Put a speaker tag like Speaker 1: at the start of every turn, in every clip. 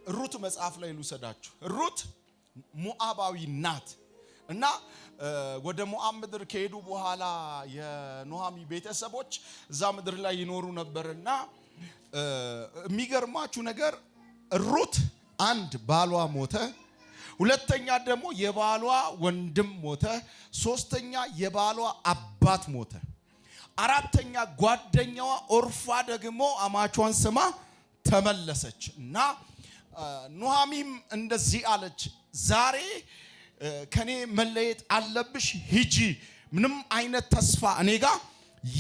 Speaker 1: ሩት መጽሐፍ ላይ ልውሰዳችሁ። ሩት ሞዓባዊ ናት እና ወደ ሞዓብ ምድር ከሄዱ በኋላ የኖሃሚ ቤተሰቦች እዛ ምድር ላይ ይኖሩ ነበርና የሚገርማችሁ ነገር ሩት አንድ ባሏ ሞተ፣ ሁለተኛ ደግሞ የባሏ ወንድም ሞተ፣ ሶስተኛ የባሏ አባት ሞተ፣ አራተኛ ጓደኛዋ ኦርፋ ደግሞ አማቿን ስማ ተመለሰች እና ኑሃሚም እንደዚህ አለች፣ ዛሬ ከኔ መለየት አለብሽ፣ ሂጂ፣ ምንም አይነት ተስፋ እኔ ጋር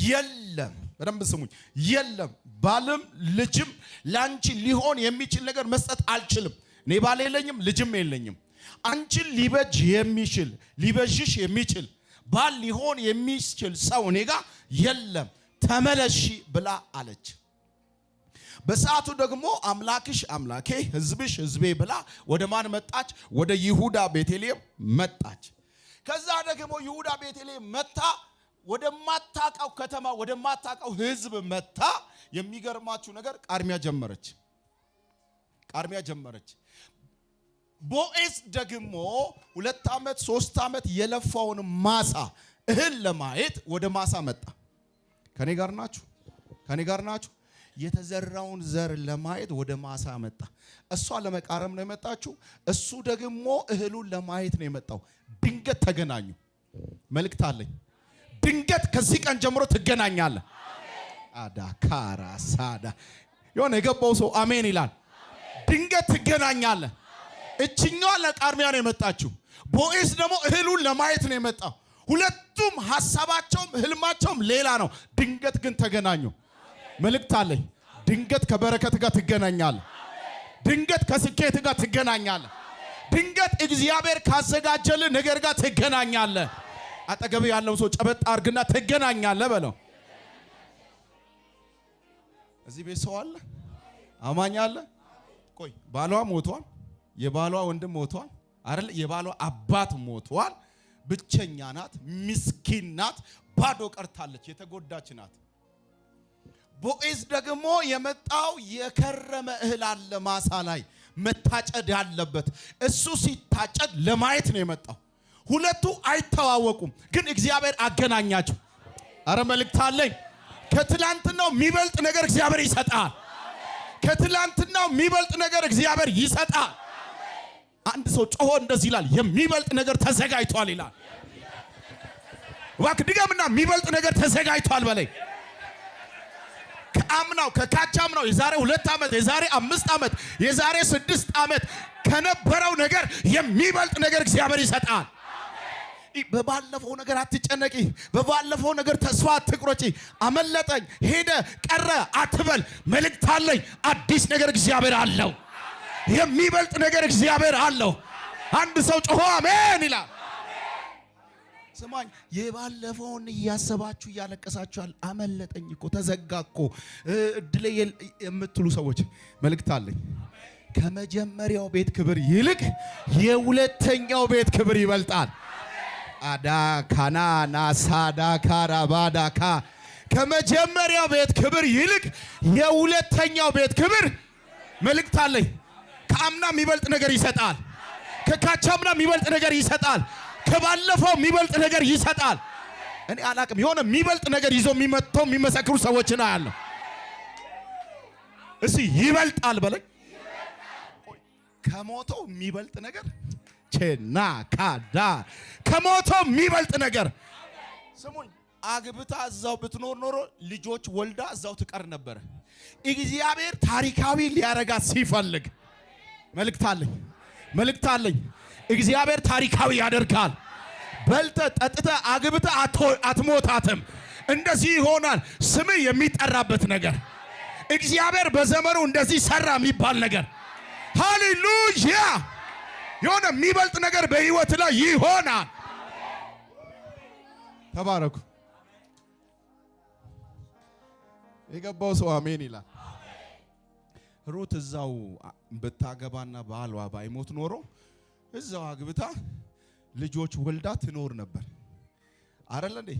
Speaker 1: የለም። በደንብ ስሙኝ፣ የለም ባልም ልጅም ላንቺ ሊሆን የሚችል ነገር መስጠት አልችልም። እኔ ባል የለኝም፣ ልጅም የለኝም። አንቺን ሊበጅ የሚችል ሊበጅሽ የሚችል ባል ሊሆን የሚችል ሰው እኔ ጋር የለም፣ ተመለሺ ብላ አለች። በሰዓቱ ደግሞ አምላክሽ አምላኬ ሕዝብሽ ሕዝቤ ብላ ወደ ማን መጣች? ወደ ይሁዳ ቤተልሔም መጣች። ከዛ ደግሞ ይሁዳ ቤተልሔም መጣ፣ ወደ ማታቀው ከተማ ወደ ማታቀው ሕዝብ መጣ። የሚገርማችሁ ነገር ቃርሚያ ጀመረች። ቦዔዝ ደግሞ 2 ዓመት 3 ዓመት የለፋውን ማሳ እህል ለማየት ወደ ማሳ መጣ። ከኔ ጋር ናችሁ? የተዘራውን ዘር ለማየት ወደ ማሳ መጣ። እሷ ለመቃረም ነው የመጣችው፣ እሱ ደግሞ እህሉን ለማየት ነው የመጣው። ድንገት ተገናኙ። መልእክት አለኝ። ድንገት ከዚህ ቀን ጀምሮ ትገናኛለህ። አዳካራ ሳዳ የሆነ የገባው ሰው አሜን ይላል። ድንገት ትገናኛለህ። እችኛዋ ለቃርሚያ ነው የመጣችው፣ ቦዔዝ ደግሞ እህሉን ለማየት ነው የመጣው። ሁለቱም ሐሳባቸውም ህልማቸውም ሌላ ነው። ድንገት ግን ተገናኙ። መልእክት አለኝ። ድንገት ከበረከት ጋር ትገናኛለህ። ድንገት ከስኬት ጋር ትገናኛለህ። ድንገት እግዚአብሔር ካዘጋጀልህ ነገር ጋር ትገናኛለህ። አጠገብ ያለው ሰው ጨበጥ አርግና ትገናኛለህ በለው። እዚህ ቤት ሰው አለ? አማኝ አለ? ቆይ ባሏ ሞቷል፣ የባሏ ወንድም ሞቷል አይደል? የባሏ አባት ሞቷል። ብቸኛ ናት፣ ምስኪን ናት፣ ባዶ ቀርታለች፣ የተጎዳች ናት። ቦዔዝ ደግሞ የመጣው የከረመ እህል አለ ማሳ ላይ መታጨድ ያለበት፣ እሱ ሲታጨድ ለማየት ነው የመጣው። ሁለቱ አይተዋወቁም፣ ግን እግዚአብሔር አገናኛቸው። አረ መልእክት አለኝ። ከትላንትናው የሚበልጥ ነገር እግዚአብሔር ይሰጣል። ከትላንትናው የሚበልጥ ነገር እግዚአብሔር ይሰጣል። አንድ ሰው ጮሆ እንደዚህ ይላል፣ የሚበልጥ ነገር ተዘጋጅቷል ይላል። እባክህ ድገምና፣ የሚበልጥ ነገር ተዘጋጅቷል በለኝ። ከአምናው ከካቻምናው የዛሬ 2 ዓመት የዛሬ 5 ዓመት የዛሬ 6 ዓመት ከነበረው ነገር የሚበልጥ ነገር እግዚአብሔር ይሰጣል። በባለፈው ነገር አትጨነቂ፣ በባለፈው ነገር ተስፋ አትቁረጪ። አመለጠኝ ሄደ ቀረ አትበል። መልእክት አለኝ። አዲስ ነገር እግዚአብሔር አለው። የሚበልጥ ነገር እግዚአብሔር አለው። አንድ ሰው ጮሆ አሜን ይላል። ስማኝ፣ የባለፈውን እያሰባችሁ እያለቀሳችኋል። አመለጠኝ እኮ ተዘጋ እኮ እድሌ የምትሉ ሰዎች መልእክት አለኝ። ከመጀመሪያው ቤት ክብር ይልቅ የሁለተኛው ቤት ክብር ይበልጣል። አዳ ካናና ሳዳ ካራባዳካ ከመጀመሪያው ቤት ክብር ይልቅ የሁለተኛው ቤት ክብር መልእክት አለኝ። ከአምና የሚበልጥ ነገር ይሰጣል። ከካቻምና የሚበልጥ ነገር ይሰጣል። ከባለፈው የሚበልጥ ነገር ይሰጣል። እኔ አላቅም፣ የሆነ የሚበልጥ ነገር ይዞ የሚመጣው የሚመሰክሩ ሰዎችን አያለሁ። እስቲ ይበልጣል በለኝ። ከሞተው የሚበልጥ ነገር ቼና ካዳ ከሞተው የሚበልጥ ነገር። ስሙኝ፣ አግብታ እዛው ብትኖር ኖሮ ልጆች ወልዳ እዛው ትቀር ነበር። እግዚአብሔር ታሪካዊ ሊያረጋት ሲፈልግ መልእክት አለኝ። እግዚአብሔር ታሪካዊ ያደርጋል። በልተ ጠጥተ አግብተ አትሞታትም። እንደዚህ ይሆናል። ስም የሚጠራበት ነገር እግዚአብሔር በዘመኑ እንደዚህ ሰራ የሚባል ነገር። ሃሌሉያ! የሆነ የሚበልጥ ነገር በህይወት ላይ ይሆናል። ተባረኩ። የገባው ሰው አሜን ይላል። ሩት እዛው ብታገባና ባሏ ባይሞት ኖሮ እዛው አግብታ ልጆች ወልዳ ትኖር ነበር አይደል እንዴ?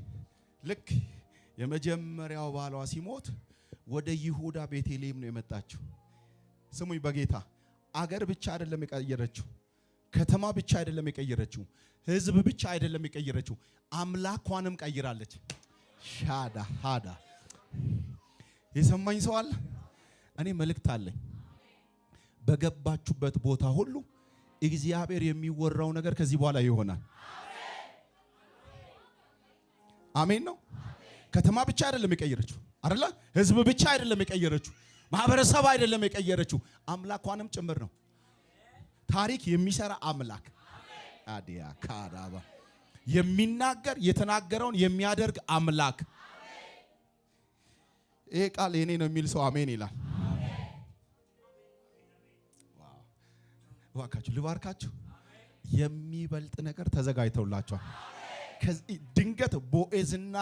Speaker 1: ልክ የመጀመሪያው ባሏ ሲሞት ወደ ይሁዳ ቤተልሔም ነው የመጣችው። ስሙኝ በጌታ አገር ብቻ አይደለም የቀየረችው፣ ከተማ ብቻ አይደለም የቀየረችው፣ ህዝብ ብቻ አይደለም የቀየረችው፣ አምላኳንም ቀይራለች። ሻዳ ሃዳ የሰማኝ ሰው አለ? እኔ መልእክት አለኝ። በገባችሁበት ቦታ ሁሉ እግዚአብሔር የሚወራው ነገር ከዚህ በኋላ ይሆናል። አሜን ነው። ከተማ ብቻ አይደለም የቀየረችው አይደለ? ህዝብ ብቻ አይደለም የቀየረችው፣ ማህበረሰብ አይደለም የቀየረችው፣ አምላኳንም ጭምር ነው። ታሪክ የሚሰራ አምላክ አዲያ ካራባ የሚናገር የተናገረውን የሚያደርግ አምላክ። ይሄ ቃል የኔ ነው የሚል ሰው አሜን ይላል። ዋካችሁ ልባርካችሁ። የሚበልጥ ነገር ተዘጋጅተውላችኋል። ድንገት ቦዔዝና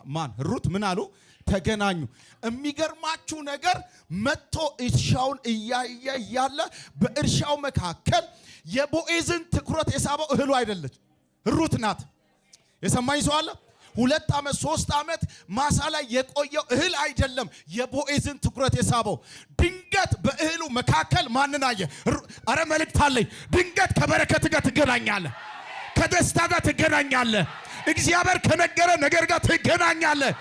Speaker 1: ማን ሩት ምን አሉ? ተገናኙ። የሚገርማችሁ ነገር መጥቶ እርሻውን እያየ እያለ በእርሻው መካከል የቦዔዝን ትኩረት የሳበው እህሉ አይደለች፣ ሩት ናት። የሰማኝ ሰው አለ? 2 ዓመት 3 ዓመት ማሳ ላይ የቆየው እህል አይደለም የቦዔዝን ትኩረት የሳበው። ድንገት በእህሉ መካከል ማንን አየ? አረ መልእክት አለኝ። ድንገት ከበረከት ጋር ትገናኛለህ፣ ከደስታ ጋር ትገናኛለህ፣ እግዚአብሔር ከነገረ ነገር ጋር ትገናኛለህ።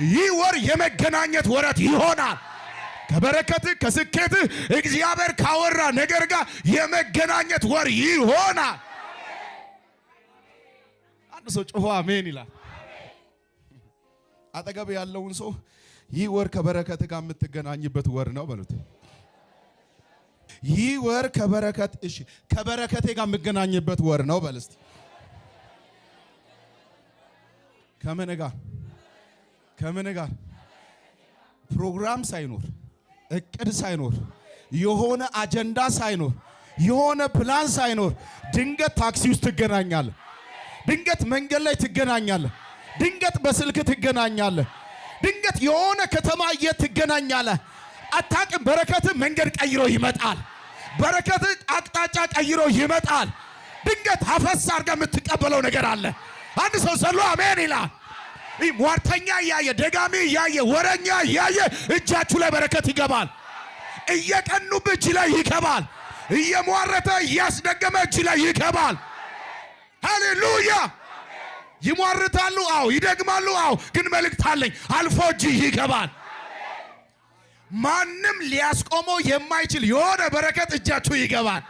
Speaker 1: ይህ ወር የመገናኘት ወረት ይሆናል። ከበረከትህ ከስኬትህ እግዚአብሔር ካወራ ነገር ጋር የመገናኘት ወር ይሆናል። አንድ ሰው ጮሆ አሜን ይላል። አጠገብ ያለውን ሰው ይህ ወር ከበረከት ጋር የምትገናኝበት ወር ነው በሉት። ይህ ወር ከበረከቴ ጋር የምገናኝበት ወር ነው በል እስቲ። ከምን ጋር? ፕሮግራም ሳይኖር፣ እቅድ ሳይኖር፣ የሆነ አጀንዳ ሳይኖር፣ የሆነ ፕላን ሳይኖር ድንገት ታክሲ ውስጥ ትገናኛለህ። ድንገት መንገድ ላይ ትገናኛለህ። ድንገት በስልክ ትገናኛለህ። ድንገት የሆነ ከተማ ትገናኛለህ። አታውቅም። በረከት መንገድ ቀይሮ ይመጣል። በረከት አቅጣጫ ቀይሮ ይመጣል። ድንገት አፈስ አድርገህ የምትቀበለው ነገር አለ። አንድ ሰው ዘሎ አሜን ይላል። ሟርተኛ እያየ ደጋሚ እያየ ወረኛ እያየ እጃችሁ ላይ በረከት ይገባል። እየቀኑብህ እጅ ላይ ይገባል። እየሟረተ እያስደገመ እጅ ላይ ይገባል። ሃሌሉያ። ይሟርታሉ፣ አዎ ይደግማሉ፣ አዎ ግን መልእክት አለኝ። አልፎ እጅ ይገባል። ማንም ሊያስቆመው የማይችል የሆነ በረከት እጃችሁ ይገባል።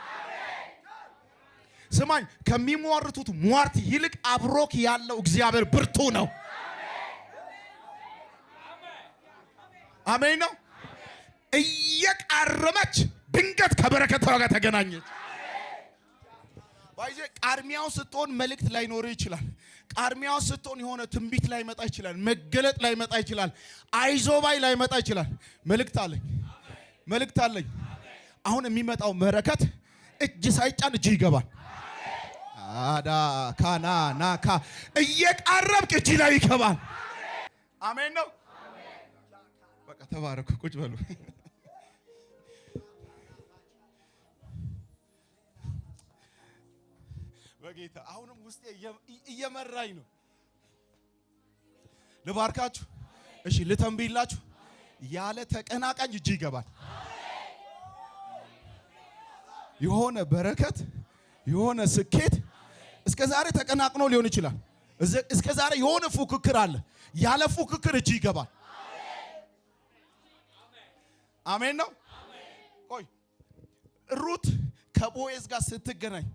Speaker 1: ስማኝ፣ ከሚሟርቱት ሟርት ይልቅ አብሮክ ያለው እግዚአብሔር ብርቱ ነው። አሜን ነው። እየቃረመች ድንገት ከበረከት ጋር ተገናኘች። ባይዜ ቃርሚያው ስትሆን መልእክት ላይኖር ይችላል። ቃርሚያው ስትሆን የሆነ ትንቢት ላይ መጣ ይችላል። መገለጥ ላይ መጣ ይችላል። አይዞባይ ላይ መጣ ይችላል። መልእክት አለኝ። አሁን የሚመጣው በረከት እጅ ሳይጫን እጅ ይገባል። አዳ ካና ናካ እየቃረብክ እጅ ላይ ይገባል። አሜን ነው። በቃ ተባረኩ። ቁጭ በሉ። በጌታ አሁንም ውስጤ እየመራኝ ነው። ልባርካችሁ። እሺ ልተንብይላችሁ። ያለ ተቀናቃኝ እጅ ይገባል። የሆነ በረከት የሆነ ስኬት እስከ ዛሬ ተቀናቅኖ ሊሆን ይችላል። እስከ ዛሬ የሆነ ፉክክር አለ። ያለ ፉክክር እጅ ይገባል። አሜን ነው። ቆይ ሩት ከቦዔዝ ጋር ስትገናኝ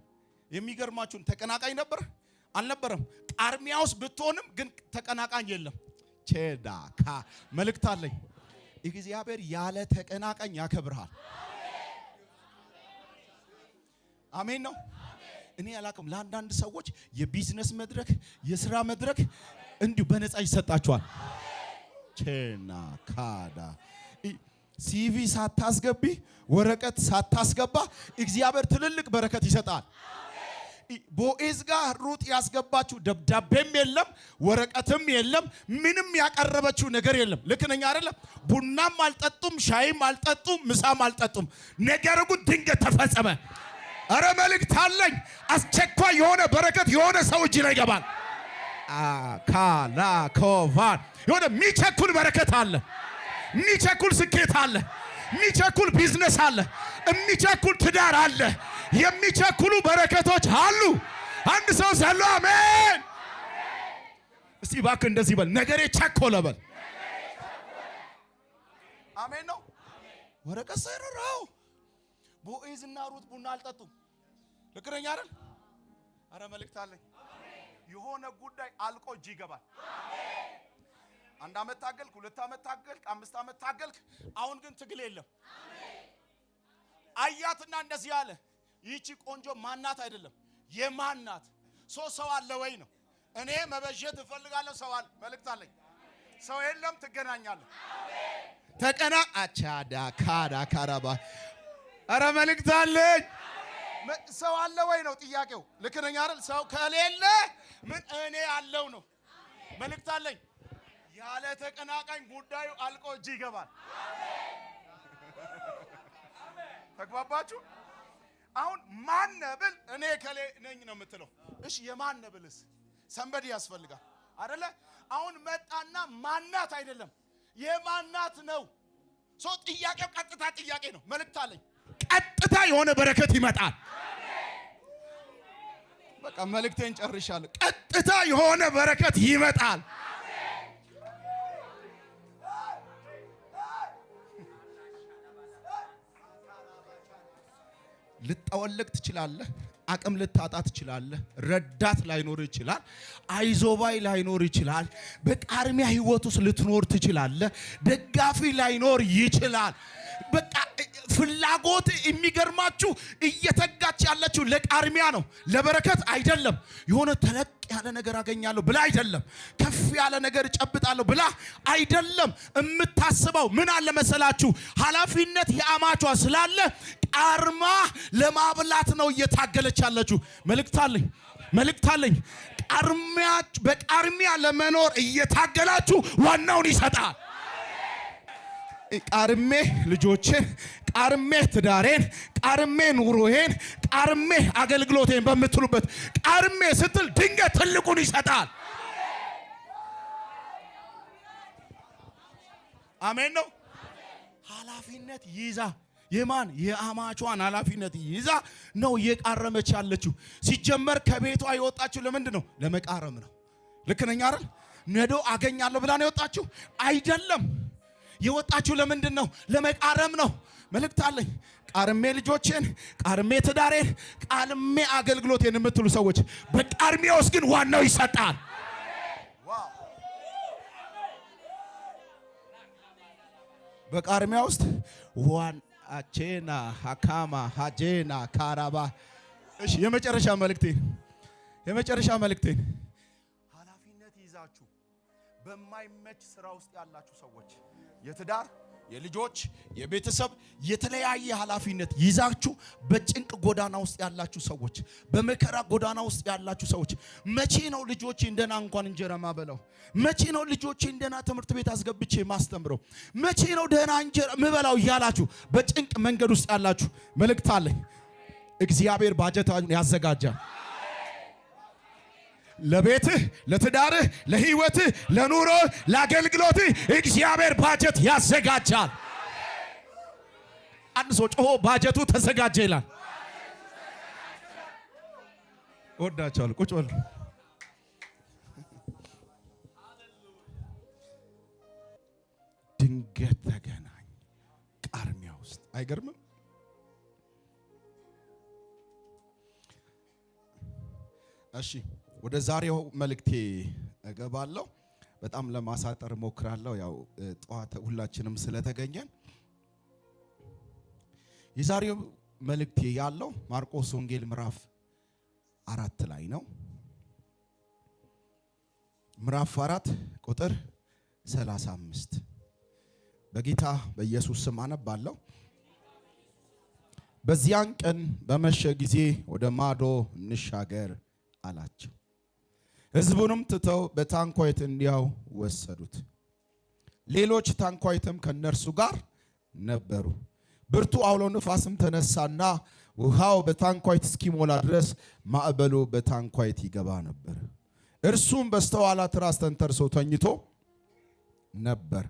Speaker 1: የሚገርማችሁን ተቀናቃኝ ነበር አልነበረም? ቃርሚያ ውስጥ ብትሆንም ግን ተቀናቃኝ የለም። ቼዳካ መልእክት አለኝ። እግዚአብሔር ያለ ተቀናቃኝ ያከብርሃል። አሜን ነው። እኔ አላቅም። ለአንዳንድ ሰዎች የቢዝነስ መድረክ የሥራ መድረክ እንዲሁ በነፃ ይሰጣቸዋል። ቼና ካዳ ሲቪ ሳታስገቢ ወረቀት ሳታስገባ እግዚአብሔር ትልልቅ በረከት ይሰጣል። ቦዔዝ ጋር ሩት ያስገባችው ደብዳቤም የለም፣ ወረቀትም የለም፣ ምንም ያቀረበችው ነገር የለም። ልክ ነኝ አይደለም? ቡናም አልጠጡም፣ ሻይም አልጠጡም፣ ምሳም አልጠጡም። ነገሩ ግን ድንገት ተፈጸመ። አረ መልእክት አለኝ። አስቸኳይ የሆነ በረከት የሆነ ሰው እጅ ላይ ይገባል። ካላ ኮቫን የሆነ የሚቸኩል በረከት አለ። የሚቸኩል ስኬት አለ። የሚቸኩል ቢዝነስ አለ፣ የሚቸኩል ትዳር አለ፣ የሚቸኩሉ በረከቶች አሉ። አንድ ሰው ዘሎ አሜን። እስቲ እባክህ እንደዚህ በል፣ ነገሬ ቸኮለ በል። አሜን ነው። ወረቀት ሳይረራው ቦዔዝና ሩት ቡና አልጠጡም። ልክ ነኝ አይደል? አረ መልእክት አለኝ። የሆነ ጉዳይ አልቆ እጅ ይገባል። 1 ዓመት ታገልክ፣ 2 ዓመት ታገልክ፣ 5 ዓመት ታገልክ። አሁን ግን ትግል የለም። አያትና እንደዚህ አለ፣ ይህቺ ቆንጆ ማናት አይደለም የማናት ሰው አለ ወይ ነው። እኔ መበጀት እፈልጋለሁ። ሰው አለ። መልእክት አለኝ። ሰው የለም፣ ትገናኛለህ። ተቀና አቻዳ ካዳ ካራባ። አረ መልእክት አለኝ። ሰው አለ ወይ ነው ጥያቄው። ልክ ነኝ አይደል? ሰው ከሌለ ምን እኔ አለው ነው። መልእክት አለኝ። ያለ ተቀናቃኝ ጉዳዩ አልቆ እጅ ይገባል። ተግባባችሁ? አሁን ማነብል እኔ ከሌ ነኝ ነው የምትለው። እሺ የማነበልስ ሰንበዲ ያስፈልጋል አይደለ? አሁን መጣና ማናት አይደለም የማናት ነው። ሰው ጥያቄው ቀጥታ ጥያቄ ነው። መልእክት አለኝ። ቀጥታ የሆነ በረከት ይመጣል። በቃ መልእክቴን ጨርሻለሁ። ቀጥታ የሆነ በረከት ይመጣል። ልጠወልቅ ትችላለህ። አቅም ልታጣ ትችላለህ። ረዳት ላይኖር ይችላል። አይዞባይ ላይኖር ይችላል። በቃርሚያ ህይወት ውስጥ ልትኖር ትችላለህ። ደጋፊ ላይኖር ይችላል። በቃ ፍላጎት የሚገርማችሁ እየተጋች ያለችው ለቃርሚያ ነው፣ ለበረከት አይደለም። የሆነ ተለቅ ያለ ነገር አገኛለሁ ብላ አይደለም። ከፍ ያለ ነገር ጨብጣለሁ ብላ አይደለም። የምታስበው ምን አለ መሰላችሁ? ኃላፊነት የአማቿ ስላለ ቃርማ ለማብላት ነው እየታገለች ያለችው። መልእክት አለኝ። በቃርሚያ ለመኖር እየታገላችሁ ዋናውን ይሰጣል። ቃርሜ ልጆቼን፣ ቃርሜ ትዳሬን፣ ቃርሜ ኑሮዬን፣ ቃርሜ አገልግሎቴን በምትሉበት ቃርሜ ስትል ድንገት ትልቁን ይሰጣል። አሜን ነው። ኃላፊነት ይዛ የማን የአማቿን ኃላፊነት ይዛ ነው እየቃረመች ያለችው። ሲጀመር ከቤቷ የወጣችው ለምንድን ነው? ለመቃረም ነው። ልክ ነኝ አይደል? ነዶ አገኛለሁ ብላ ነው የወጣችው አይደለም። የወጣችው ለምንድን ነው? ለመቃረም ነው። መልእክት አለኝ። ቃርሜ ልጆቼን፣ ቃርሜ ትዳሬን፣ ቃርሜ አገልግሎቴን የምትሉ ሰዎች በቃርሜ ውስጥ ግን ዋናው ይሰጣል። በቃርሚያ ውስጥ አቼና ሐካማ ሐጄና ካራባ። እሺ የመጨረሻ መልእክቴን ኃላፊነት ይዛችሁ በማይመች ስራ ውስጥ ያላችሁ ሰዎች፣ የትዳር፣ የልጆች፣ የቤተሰብ የተለያየ ኃላፊነት ይዛችሁ በጭንቅ ጎዳና ውስጥ ያላችሁ ሰዎች፣ በመከራ ጎዳና ውስጥ ያላችሁ ሰዎች፣ መቼ ነው ልጆቼ እንደና እንኳን እንጀራ ማበላው? መቼ ነው ልጆቼ እንደና ትምህርት ቤት አስገብቼ ማስተምረው? መቼ ነው ደህና እንጀራ ምበላው እያላችሁ በጭንቅ መንገድ ውስጥ ያላችሁ መልእክት አለኝ። እግዚአብሔር ባጀታችሁን ያዘጋጃል። ለቤትህ፣ ለትዳርህ፣ ለህይወትህ፣ ለኑሮ፣ ለአገልግሎትህ እግዚአብሔር ባጀት ያዘጋጃል። አንድ ሰው ጮሆ ባጀቱ ተዘጋጀ ይላል። ወዳቻለሁ። ቁጭ በሉ። ድንገት ተገናኝ ቃርሚያ ውስጥ። አይገርምም? እሺ ወደ ዛሬው መልእክቴ እገባለሁ። በጣም ለማሳጠር ሞክራለሁ። ያው ጠዋት ሁላችንም ስለተገኘን የዛሬው መልእክቴ ያለው ማርቆስ ወንጌል ምዕራፍ 4 ላይ ነው። ምዕራፍ 4 ቁጥር 35 በጌታ በኢየሱስ ስም አነባለሁ። በዚያን ቀን በመሸ ጊዜ ወደ ማዶ እንሻገር አላቸው። ሕዝቡንም ትተው በታንኳይት እንዲያው ወሰዱት። ሌሎች ታንኳይትም ከነርሱ ጋር ነበሩ። ብርቱ አውሎ ነፋስም ተነሳና ውሃው በታንኳይት እስኪሞላ ድረስ ማዕበሉ በታንኳይት ይገባ ነበር። እርሱም በስተኋላ ትራስ ተንተርሶ ተኝቶ ነበር።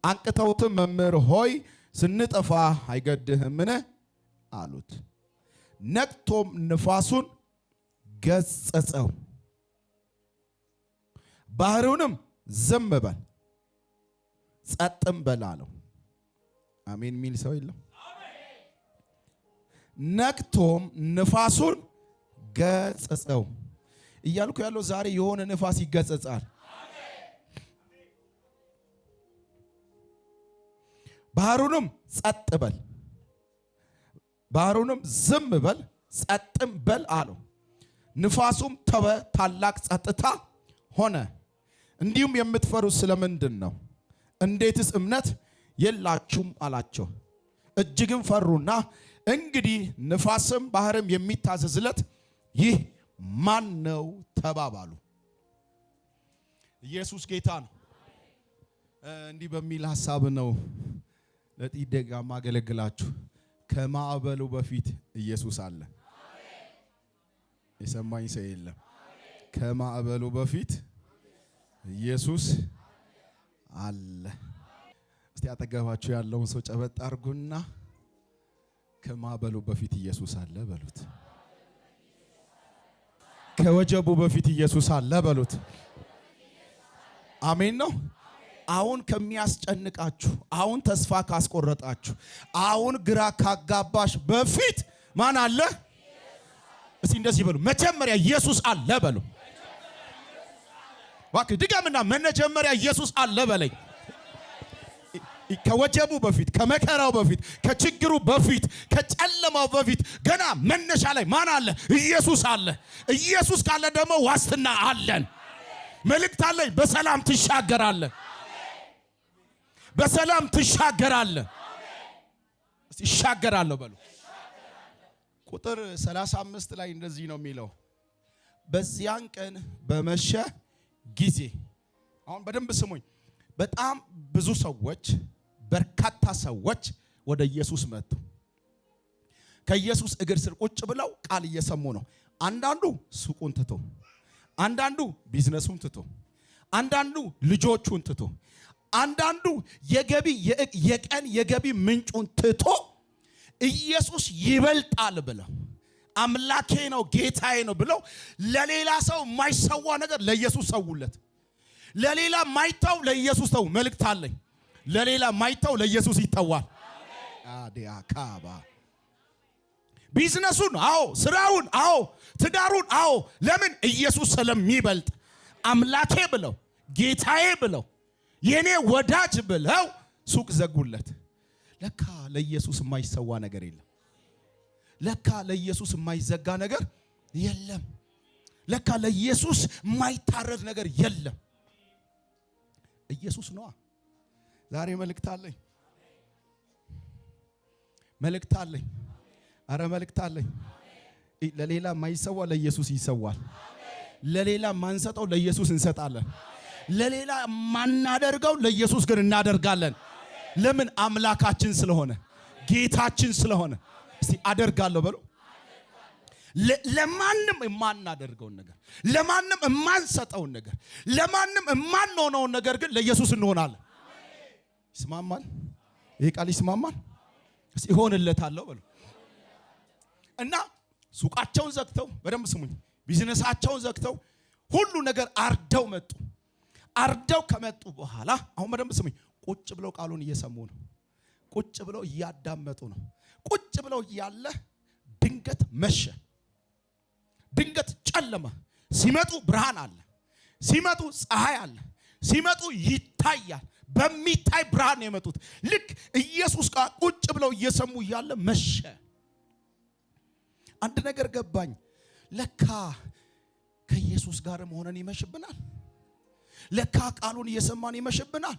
Speaker 1: አንቅተውትም መምህር ሆይ ስንጠፋ አይገድህምን አሉት። ነቅቶም ንፋሱን ገሰጸው፣ ባህሩንም ዝም በል ጸጥም በል አለው። አሜን የሚል ሰው የለም። ነቅቶም ንፋሱን ገሰጸው እያልኩ ያለው ዛሬ የሆነ ንፋስ ይገሰጻል። ባህሩንም ጸጥ በል፣ ባህሩንም ዝም በል ጸጥም በል አለው። ንፋሱም ተወ፣ ታላቅ ጸጥታ ሆነ። እንዲሁም የምትፈሩት ስለምንድን ነው? እንዴትስ እምነት የላችሁም አላቸው። እጅግም ፈሩና እንግዲህ ንፋስም ባህርም የሚታዘዝለት ይህ ማን ነው ተባባሉ። ኢየሱስ ጌታ ነው። እንዲህ በሚል ሐሳብ ነው ለጥቂት ደቂቃ ማገለግላችሁ። ከማዕበሉ በፊት ኢየሱስ አለ። የሰማኝ ሰው የለም። ከማዕበሉ በፊት ኢየሱስ አለ። እስቲ አጠገባችሁ ያለውን ሰው ጨበጥ አድርጉና ከማዕበሉ በፊት ኢየሱስ አለ በሉት። ከወጀቡ በፊት ኢየሱስ አለ በሉት። አሜን ነው። አሁን ከሚያስጨንቃችሁ፣ አሁን ተስፋ ካስቆረጣችሁ፣ አሁን ግራ ካጋባሽ በፊት ማን አለ? እስቲ እንደዚህ በሉ፣ መጀመሪያ ኢየሱስ አለ በሉ። እባክህ ድገምና መጀመሪያ ኢየሱስ አለ በለኝ። ከወጀቡ በፊት፣ ከመከራው በፊት፣ ከችግሩ በፊት፣ ከጨለማው በፊት ገና መነሻ ላይ ማን አለ? ኢየሱስ አለ። ኢየሱስ ካለ ደግሞ ዋስትና አለን። መልእክት አለኝ። በሰላም ትሻገራለህ። በሰላም ትሻገራለህ። እስቲ ይሻገራለሁ በሉ። ቁጥር 35 ላይ እንደዚህ ነው የሚለው፣ በዚያን ቀን በመሸ ጊዜ። አሁን በደንብ ስሙኝ። በጣም ብዙ ሰዎች፣ በርካታ ሰዎች ወደ ኢየሱስ መጡ። ከኢየሱስ እግር ስር ቁጭ ብለው ቃል እየሰሙ ነው። አንዳንዱ ሱቁን ትቶ፣ አንዳንዱ ቢዝነሱን ትቶ፣ አንዳንዱ ልጆቹን ትቶ፣ አንዳንዱ የቀን የገቢ ምንጩን ትቶ ኢየሱስ ይበልጣል ብለው አምላኬ ነው ጌታዬ ነው ብለው ለሌላ ሰው የማይሰዋ ነገር ለኢየሱስ ሰውለት። ለሌላ ማይታው ለኢየሱስ ተው። መልእክት አለኝ። ለሌላ ማይታው ለኢየሱስ ይተዋል። አዲያካባ ቢዝነሱን፣ አዎ ስራውን፣ አዎ ትዳሩን፣ አዎ ለምን? ኢየሱስ ስለሚበልጥ አምላኬ ብለው ጌታዬ ብለው የኔ ወዳጅ ብለው ሱቅ ዘጉለት። ለካ ለኢየሱስ የማይሰዋ ነገር የለም። ለካ ለኢየሱስ የማይዘጋ ነገር የለም። ለካ ለኢየሱስ የማይታረድ ነገር የለም። ኢየሱስ ነዋ። ዛሬ መልእክት አለኝ። መልእክት አለኝ። አረ መልእክት አለኝ። ለሌላ የማይሰዋ ለኢየሱስ ይሰዋል። ለሌላ ማንሰጠው ለኢየሱስ እንሰጣለን። ለሌላ ማናደርገው ለኢየሱስ ግን እናደርጋለን። ለምን? አምላካችን ስለሆነ፣ ጌታችን ስለሆነ። እስቲ አደርጋለሁ በሉ። ለማንም የማናደርገውን ነገር፣ ለማንም የማንሰጠውን ነገር፣ ለማንም የማንሆነውን ነገር ግን ለኢየሱስ እንሆናለን። ይስማማል? ይሄ ቃል ይስማማል? እስቲ ይሆንለታል በሉ። እና ሱቃቸውን ዘግተው፣ በደንብ ስሙኝ፣ ቢዝነሳቸውን ዘግተው ሁሉ ነገር አርደው መጡ። አርደው ከመጡ በኋላ አሁን በደንብ ስሙኝ፣ ቁጭ ብለው ቃሉን እየሰሙ ነው። ቁጭ ብለው እያዳመጡ ነው። ቁጭ ብለው እያለ ድንገት መሸ። ድንገት ጨለመ። ሲመጡ ብርሃን አለ። ሲመጡ ፀሐይ አለ። ሲመጡ ይታያል። በሚታይ ብርሃን ነው የመጡት። ልክ ኢየሱስ ጋር ቁጭ ብለው እየሰሙ እያለ መሸ። አንድ ነገር ገባኝ። ለካ ከኢየሱስ ጋር መሆነን ይመሽብናል። ለካ ቃሉን እየሰማን ይመሽብናል።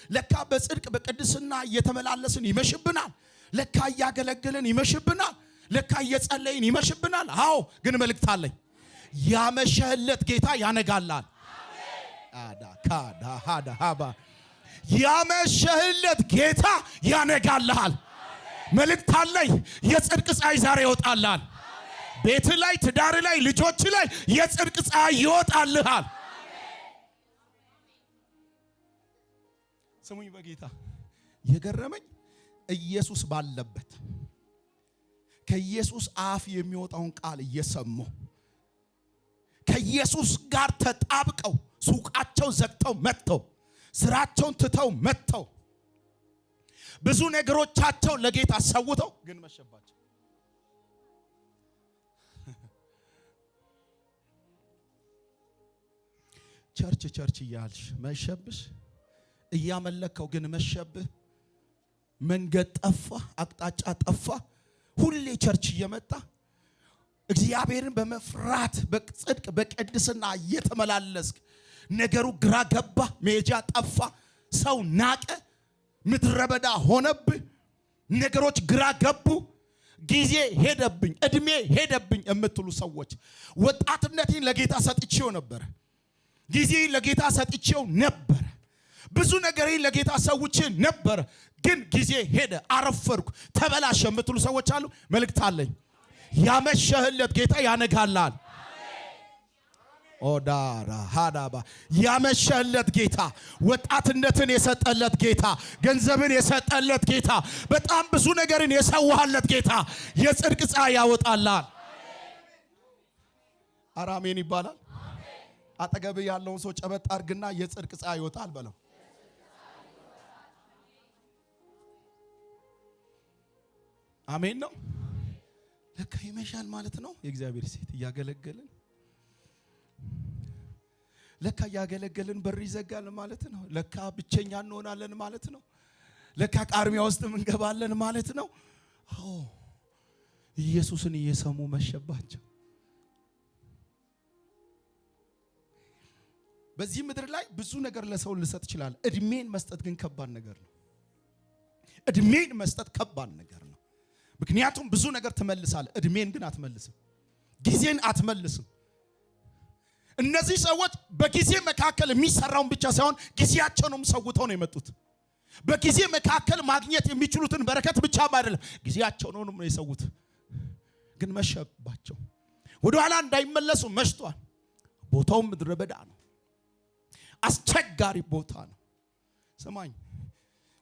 Speaker 1: ለካ በጽድቅ በቅድስና እየተመላለስን ይመሽብናል። ለካ እያገለገልን ይመሽብናል። ለካ እየጸለይን ይመሽብናል። አዎ ግን መልእክት አለኝ። ያመሸህለት ጌታ ያነጋላል። ያመሸህለት ጌታ ያነጋልሃል። መልእክት አለኝ። የጽድቅ ፀሐይ ዛሬ ይወጣልሃል። ቤት ላይ፣ ትዳር ላይ፣ ልጆች ላይ የጽድቅ ፀሐይ ይወጣልሃል። ስሙኝ በጌታ የገረመኝ ኢየሱስ ባለበት ከኢየሱስ አፍ የሚወጣውን ቃል እየሰሙ ከኢየሱስ ጋር ተጣብቀው ሱቃቸው ዘግተው መጥተው ስራቸውን ትተው መጥተው ብዙ ነገሮቻቸው ለጌታ ሰውተው ግን መሸባቸው። ቸርች እያልሽ መሸብሽ እያመለከው ግን መሸብህ። መንገድ ጠፋ፣ አቅጣጫ ጠፋ። ሁሌ ቸርች እየመጣ እግዚአብሔርን በመፍራት በጽድቅ በቅድስና እየተመላለስክ ነገሩ ግራ ገባ፣ መሄጃ ጠፋ፣ ሰው ናቀ፣ ምድረ በዳ ሆነብህ፣ ነገሮች ግራ ገቡ፣ ጊዜ ሄደብኝ፣ እድሜ ሄደብኝ የምትሉ ሰዎች ወጣትነቴን ለጌታ ሰጥቼው ነበር፣ ጊዜ ለጌታ ሰጥቼው ነበር፣ ብዙ ነገሬን ለጌታ ሰውቼ ነበር፣ ግን ጊዜ ሄደ፣ አረፈርኩ፣ ተበላሸ የምትሉ ሰዎች አሉ። መልእክት አለኝ። ያመሸህለት ጌታ ያነጋላል። ኦዳራ ሃዳባ ያመሸህለት ጌታ፣ ወጣትነትን የሰጠለት ጌታ፣ ገንዘብን የሰጠለት ጌታ፣ በጣም ብዙ ነገርን የሰዋህለት ጌታ የጽድቅ ፀሐይ ያወጣላል። አራሜን ይባላል። አጠገብ ያለውን ሰው ጨበጥ አድርግና የጽድቅ ፀሐይ ይወጣል በለው። አሜን ነው። ለካ ይመሻል ማለት ነው። የእግዚአብሔር ሴት እያገለገልን ለካ እያገለገልን በር ይዘጋል ማለት ነው። ለካ ብቸኛ እንሆናለን ማለት ነው። ለካ ቃርሚያ ውስጥ እንገባለን ማለት ነው። አዎ ኢየሱስን እየሰሙ መሸባቸው። በዚህ ምድር ላይ ብዙ ነገር ለሰው ልሰጥ ይችላል። እድሜን መስጠት ግን ከባድ ነገር ነው። እድሜን መስጠት ከባድ ነገር ነው። ምክንያቱም ብዙ ነገር ትመልሳለህ፣ እድሜን ግን አትመልስም፣ ጊዜን አትመልስም። እነዚህ ሰዎች በጊዜ መካከል የሚሰራውን ብቻ ሳይሆን ጊዜያቸውንም ሰውተው ነው የመጡት። በጊዜ መካከል ማግኘት የሚችሉትን በረከት ብቻ አይደለም ጊዜያቸውንም ነው የሰውት። ግን መሸባቸው። ወደ ኋላ እንዳይመለሱ መሽቷል። ቦታውም ምድረ በዳ ነው። አስቸጋሪ ቦታ ነው። ሰማኝ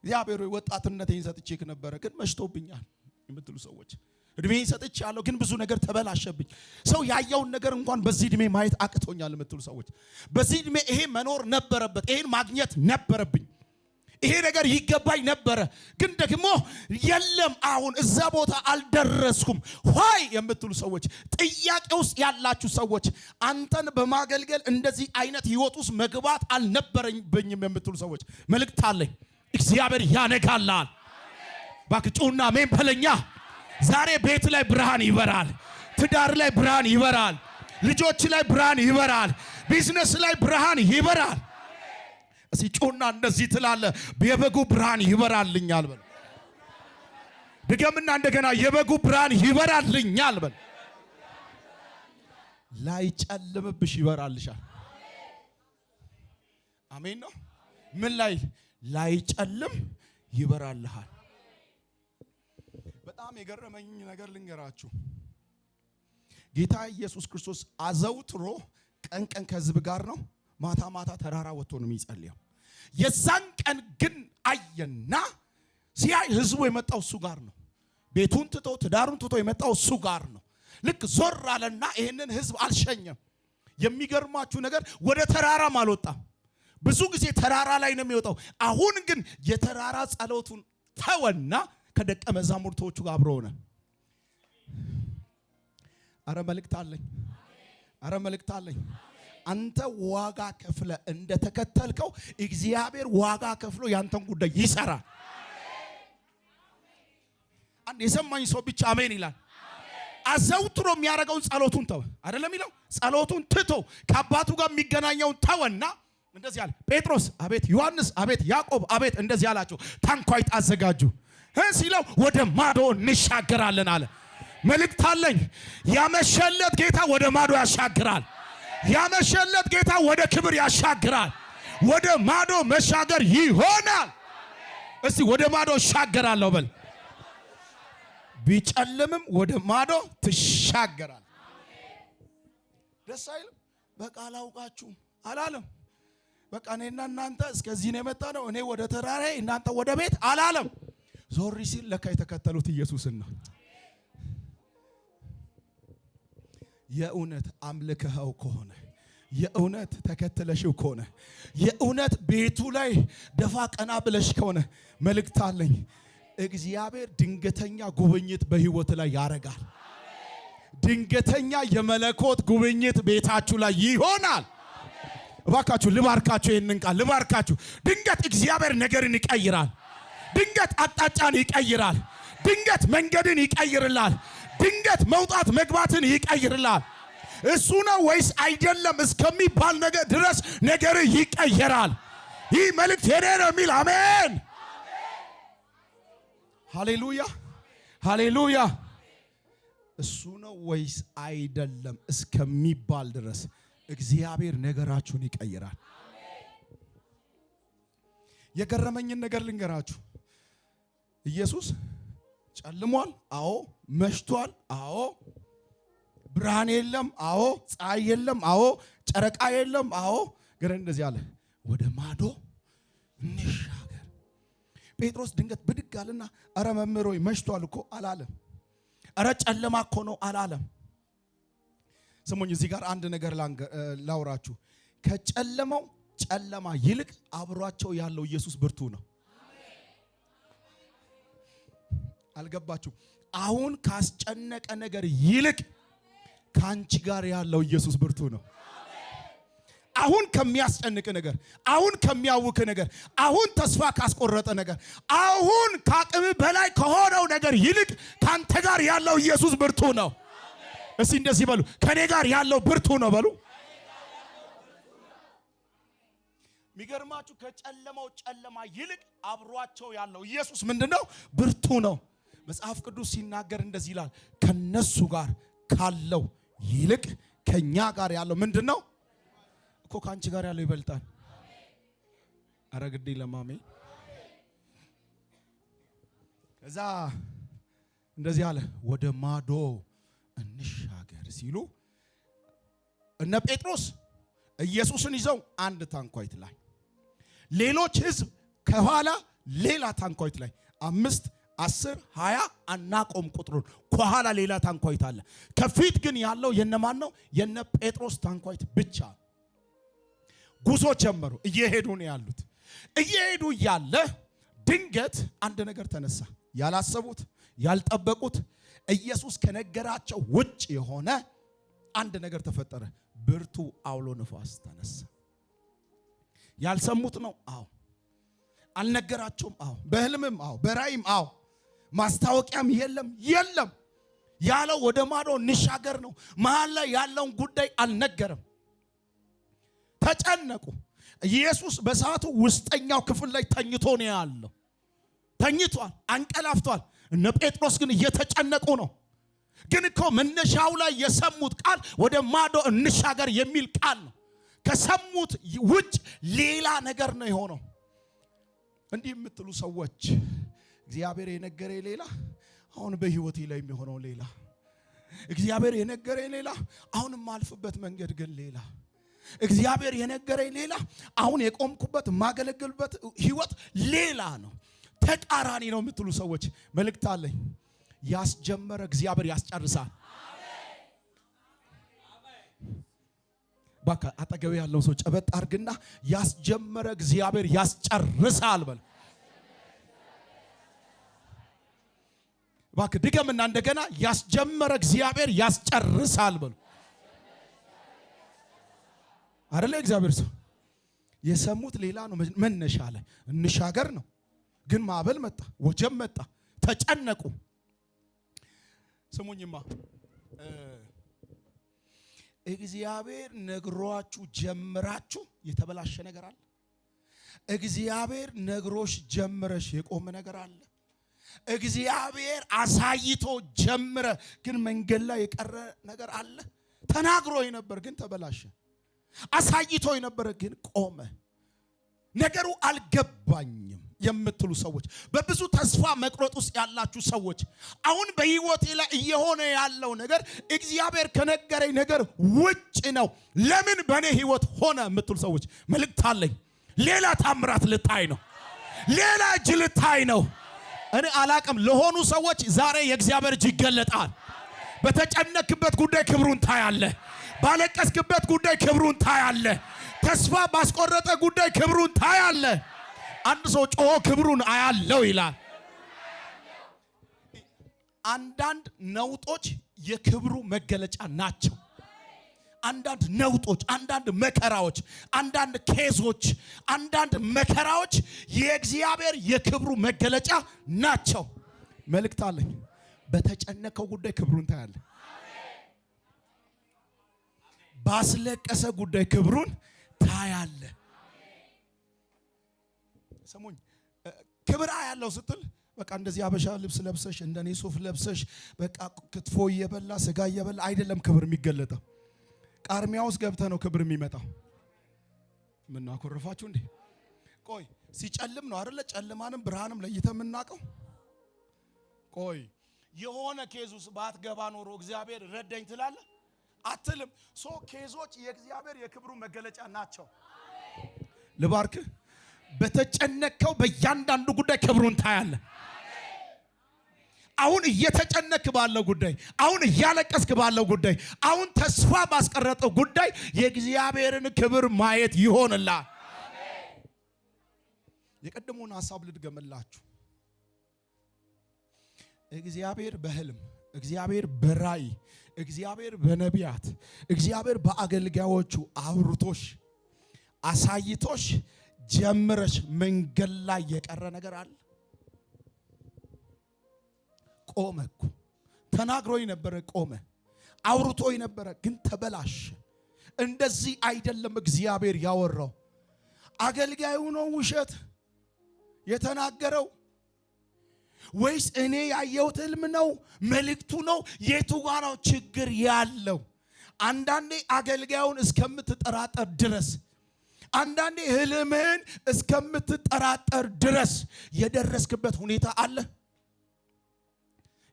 Speaker 1: እግዚአብሔር ወጣትነቴን ሰጥቼክ ነበረ ግን መሽቶብኛል የምትሉ ሰዎች እድሜን ሰጥቻለሁ ግን ብዙ ነገር ተበላሸብኝ፣ ሰው ያየውን ነገር እንኳን በዚህ እድሜ ማየት አቅቶኛል የምትሉ ሰዎች በዚህ እድሜ ይሄ መኖር ነበረበት፣ ይሄን ማግኘት ነበረብኝ፣ ይሄ ነገር ይገባኝ ነበረ፣ ግን ደግሞ የለም አሁን እዛ ቦታ አልደረስኩም ሆይ የምትሉ ሰዎች ጥያቄ ውስጥ ያላችሁ ሰዎች አንተን በማገልገል እንደዚህ አይነት ህይወት ውስጥ መግባት አልነበረኝም የምትሉ ሰዎች መልእክት አለኝ። እግዚአብሔር ያነጋላል። ባክጩና አሜን በለኛ። ዛሬ ቤት ላይ ብርሃን ይበራል፣ ትዳር ላይ ብርሃን ይበራል፣ ልጆች ላይ ብርሃን ይበራል፣ ቢዝነስ ላይ ብርሃን ይበራል። እስቲ ጩና እንደዚህ ትላለ፣ የበጉ ብርሃን ይበራልኛል በል። ድገምና እንደገና የበጉ ብርሃን ይበራልኛል በል። ላይ ጨልምብሽ ይበራልሻል። አሜን ነው። ምን ላይ ጨልም ይበራልሃል። በጣም የገረመኝ ነገር ልንገራችሁ። ጌታ ኢየሱስ ክርስቶስ አዘውትሮ ቀን ከህዝብ ጋር ነው፣ ማታ ተራራ ወጥቶ ነው የሚጸልየው። የዛን ቀን ግን አየና ሲያይ ህዝቡ የመጣው እሱ ጋር ነው። ቤቱን ትቶ ትዳሩን ትቶ የመጣው እሱ ጋር ነው። ልክ ዞር አለና ይሄንን ህዝብ አልሸኘም። የሚገርማችሁ ነገር ወደ ተራራም አልወጣም። ብዙ ጊዜ ተራራ ላይ ነው የሚወጣው። አሁን ግን የተራራ ጸሎቱን ተወና ከደቀ መዛሙርቶቹ ጋር አብሮ ሆነ። አረ መልእክት አለኝ። አንተ ዋጋ ከፍለ እንደተከተልከው እግዚአብሔር ዋጋ ከፍሎ ያንተን ጉዳይ ይሰራል። አንድ የሰማኝ ሰው ብቻ አሜን ይላል። አዘውትሮ የሚያደርገውን ጸሎቱን ተወ አይደለም የሚለው። ጸሎቱን ትቶ ከአባቱ ጋር የሚገናኘውን ተወና እንደዚህ አለ። ጴጥሮስ አቤት፣ ዮሐንስ አቤት፣ ያዕቆብ አቤት እንደዚህ አላቸው። ታንኳይት አዘጋጁ ሲለው ወደ ማዶ እንሻገራለን አለ። መልእክት አለኝ። ያመሸለት ጌታ ወደ ማዶ ያሻግራል። ያመሸለት ጌታ ወደ ክብር ያሻግራል። ወደ ማዶ መሻገር ይሆናል። እስቲ ወደ ማዶ እሻገራለሁ በል። ቢጨልምም ወደ ማዶ ትሻገራል። ደስ አይልም? በቃ አላውቃችሁም አላለም። በቃ እኔና እናንተ እስከዚህ ነው የመጣነው፣ እኔ ወደ ተራራዬ እናንተ ወደ ቤት አላለም። ዞር ሲል ለካ የተከተሉት ኢየሱስን ነው። የእውነት አምልከኸው ከሆነ የእውነት ተከተለሽው ከሆነ የእውነት ቤቱ ላይ ደፋ ቀና ብለሽ ከሆነ መልእክት አለኝ። እግዚአብሔር ድንገተኛ ጉብኝት በህይወት ላይ ያረጋል። ድንገተኛ የመለኮት ጉብኝት ቤታችሁ ላይ ይሆናል። እባካችሁ ልባርካችሁ፣ ይሄንን ቃል ልባርካችሁ። ድንገት እግዚአብሔር ነገርን ይቀይራል። ድንገት አቅጣጫን ይቀይራል። ድንገት መንገድን ይቀይርላል። ድንገት መውጣት መግባትን ይቀይርላል። እሱ ነው ወይስ አይደለም እስከሚባል ነገር ድረስ ነገር ይቀየራል። ይህ መልእክት የኔ ነው የሚል አሜን። ሃሌሉያ ሃሌሉያ። እሱ ነው ወይስ አይደለም እስከሚባል ድረስ እግዚአብሔር ነገራችሁን ይቀይራል። የገረመኝን ነገር ልንገራችሁ። ኢየሱስ ጨልሟል፣ አዎ። መሽቷል፣ አዎ። ብርሃን የለም፣ አዎ። ፀሐይ የለም፣ አዎ። ጨረቃ የለም፣ አዎ። ግን እንደዚህ አለ፣ ወደ ማዶ እንሻገር። ጴጥሮስ ድንገት ብድግ አለና አረ መምህር ሆይ መሽቷል እኮ አላለም። አረ ጨለማ እኮ ነው አላለም። ስሙኝ፣ እዚህ ጋር አንድ ነገር ላውራችሁ። ከጨለማው ጨለማ ይልቅ አብሯቸው ያለው ኢየሱስ ብርቱ ነው። አልገባችሁ? አሁን ካስጨነቀ ነገር ይልቅ ካንቺ ጋር ያለው ኢየሱስ ብርቱ ነው። አሁን ከሚያስጨንቅ ነገር፣ አሁን ከሚያውክ ነገር፣ አሁን ተስፋ ካስቆረጠ ነገር፣ አሁን ከአቅም በላይ ከሆነው ነገር ይልቅ ካንተ ጋር ያለው ኢየሱስ ብርቱ ነው። እስቲ እንደዚህ በሉ፣ ከኔ ጋር ያለው ብርቱ ነው በሉ። ሚገርማችሁ ከጨለማው ጨለማ ይልቅ አብሯቸው ያለው ኢየሱስ ምንድነው? ብርቱ ነው። መጽሐፍ ቅዱስ ሲናገር እንደዚህ ይላል፣ ከነሱ ጋር ካለው ይልቅ ከኛ ጋር ያለው ምንድነው? እኮ ካንቺ ጋር ያለው ይበልጣል። አረ ግዴ ለማሜ ከዛ እንደዚህ አለ፣ ወደ ማዶ እንሻገር ሲሉ እነ ጴጥሮስ ኢየሱስን ይዘው አንድ ታንኳይት ላይ፣ ሌሎች ህዝብ ከኋላ ሌላ ታንኳይት ላይ 5 10 20 አናቆም ቁጥሩን፣ ከኋላ ሌላ ታንኳይት አለ። ከፊት ግን ያለው የነማን ነው? የነ ጴጥሮስ ታንኳይት ብቻ። ጉዞ ጀመሩ። እየሄዱ ነው ያሉት። እየሄዱ ያለ ድንገት አንድ ነገር ተነሳ። ያላሰቡት ያልጠበቁት ኢየሱስ ከነገራቸው ውጭ የሆነ አንድ ነገር ተፈጠረ። ብርቱ አውሎ ነፋስ ተነሳ። ያልሰሙት ነው። አዎ። አልነገራቸውም። አዎ። በህልምም አዎ፣ በራእይም አዎ። ማስታወቂያም የለም። ያለው ወደ ማዶ እንሻገር ነው። መሃል ላይ ያለውን ጉዳይ አልነገረም። ተጨነቁ። ኢየሱስ በሰዓቱ ውስጠኛው ክፍል ላይ ተኝቶ ነው ያለው። ተኝቷል፣ አንቀላፍቷል። እነ ጴጥሮስ ግን እየተጨነቁ ነው። ግን እኮ መነሻው ላይ የሰሙት ቃል ወደ ማዶ እንሻገር የሚል ቃል ነው። ከሰሙት ውጭ ሌላ ነገር ነው የሆነው። እንዲህ የምትሉ ሰዎች እግዚአብሔር የነገረኝ ሌላ፣ አሁን በህይወቴ ላይ የሚሆነው ሌላ። እግዚአብሔር የነገረኝ ሌላ፣ አሁን የማልፍበት መንገድ ግን ሌላ። እግዚአብሔር የነገረኝ ሌላ፣ አሁን የቆምኩበት የማገለግልበት ህይወት ሌላ ነው። ተቃራኒ ነው የምትሉ ሰዎች መልእክት አለኝ። ያስጀመረ እግዚአብሔር ያስጨርሳል። ባካ አጠገብ ያለው ሰው ጨበጥ አርግና ያስጀመረ እግዚአብሔር ያስጨርሳል በል። ባካ ድገምና እንደገና ያስጀመረ እግዚአብሔር ያስጨርሳል በል። አይደለ? እግዚአብሔር ሰው የሰሙት ሌላ ነው። መነሻ አለ እንሻገር ነው። ግን ማዕበል መጣ፣ ወጀብ መጣ፣ ተጨነቁ። ስሙኝማ እግዚአብሔር ነግሯችሁ ጀምራችሁ የተበላሸ ነገር አለ። እግዚአብሔር ነግሮሽ ጀምረሽ የቆመ ነገር አለ። እግዚአብሔር አሳይቶ ጀምረ ግን መንገድ ላይ የቀረ ነገር አለ። ተናግሮ ነበር ግን ተበላሸ። አሳይቶ ነበር ግን ቆመ። ነገሩ አልገባኝም የምትሉ ሰዎች፣ በብዙ ተስፋ መቁረጥ ውስጥ ያላችሁ ሰዎች፣ አሁን በህይወቴ ላይ እየሆነ ያለው ነገር እግዚአብሔር ከነገረኝ ነገር ውጭ ነው፣ ለምን በኔ ህይወት ሆነ የምትሉ ሰዎች መልእክት አለኝ። ሌላ ታምራት ልታይ ነው። ሌላ እጅ ልታይ ነው። እኔ አላቅም ለሆኑ ሰዎች ዛሬ የእግዚአብሔር እጅ ይገለጣል። በተጨነክበት ጉዳይ ክብሩን ታያለ። ባለቀስክበት ጉዳይ ክብሩን ታያለ። ተስፋ ባስቆረጠ ጉዳይ ክብሩን ታያለ። አንድ ሰው ጮሆ ክብሩን አያለው ይላል። አንዳንድ ነውጦች የክብሩ መገለጫ ናቸው። አንዳንድ ነውጦች፣ አንዳንድ መከራዎች፣ አንዳንድ ኬዞች፣ አንዳንድ መከራዎች የእግዚአብሔር የክብሩ መገለጫ ናቸው። መልእክት አለኝ። በተጨነቀው ጉዳይ ክብሩን ታያለ። ባስለቀሰ ጉዳይ ክብሩን ታያለ። ሰሙኝ። ክብር ያለው ስትል በቃ እንደዚህ አበሻ ልብስ ለብሰሽ እንደኔ ሱፍ ለብሰሽ በቃ ክትፎ እየበላ ስጋ እየበላ አይደለም ክብር የሚገለጠው። ቃርሚያ ውስጥ ገብተህ ነው ክብር የሚመጣው። ምን አኮረፋችሁ እንዴ? ቆይ ሲጨልም ነው አይደለ? ጨለማንም ብርሃንም ለይተህ የምናውቀው። ቆይ የሆነ ኬዙስ ባትገባ ኖሮ እግዚአብሔር ረዳኝ ትላለህ አትልም። ሶ ኬዞች የእግዚአብሔር የክብሩ መገለጫ ናቸው። ልባርክህ። በተጨነቀው በእያንዳንዱ ጉዳይ ክብሩን ታያለህ። አሁን እየተጨነክ ባለው ጉዳይ፣ አሁን እያለቀስክ ባለው ጉዳይ፣ አሁን ተስፋ ባስቀረጠው ጉዳይ የእግዚአብሔርን ክብር ማየት ይሆንልሃል። የቀደሙን ሐሳብ ልድገምላችሁ። እግዚአብሔር በህልም፣ እግዚአብሔር በራእይ፣ እግዚአብሔር በነቢያት፣ እግዚአብሔር በአገልጋዮቹ አውርቶሽ አሳይቶሽ ጀምረሽ መንገድ ላይ የቀረ ነገር አለ? ቆመኩ። ተናግሮኝ ነበረ፣ ቆመ። አውርቶኝ ነበረ፣ ግን ተበላሽ። እንደዚህ አይደለም እግዚአብሔር ያወራው። አገልጋዩ ነው ውሸት የተናገረው ወይስ እኔ ያየሁት ህልም ነው? መልእክቱ ነው? የቱ ጋር ነው ችግር ያለው? አንዳንዴ አገልጋዩን እስከምትጠራጠር ድረስ፣ አንዳንዴ ህልምህን እስከምትጠራጠር ድረስ የደረስክበት ሁኔታ አለ።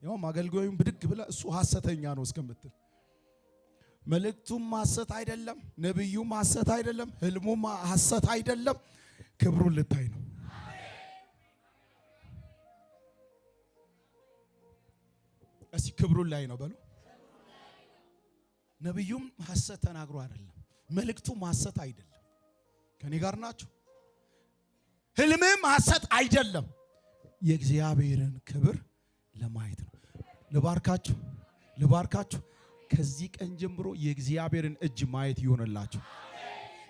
Speaker 1: ያውም አገልጋዩን ብድግ ብለህ እሱ ሐሰተኛ ነው እስከምትል፣ መልእክቱም ሐሰት አይደለም፣ ነብዩም ሐሰት አይደለም፣ ህልሙም ሐሰት አይደለም። ክብሩን ልታይ ነው። እስቲ ክብሩን ላይ ነው በሉ። ነብዩም ሐሰት ተናግሮ አይደለም፣ መልእክቱም ሐሰት አይደለም። ከኔ ጋር ናችሁ? ህልምም ሐሰት አይደለም። የእግዚአብሔርን ክብር ለማየት ነው። ልባርካችሁ፣ ልባርካችሁ። ከዚህ ቀን ጀምሮ የእግዚአብሔርን እጅ ማየት ይሆንላችሁ።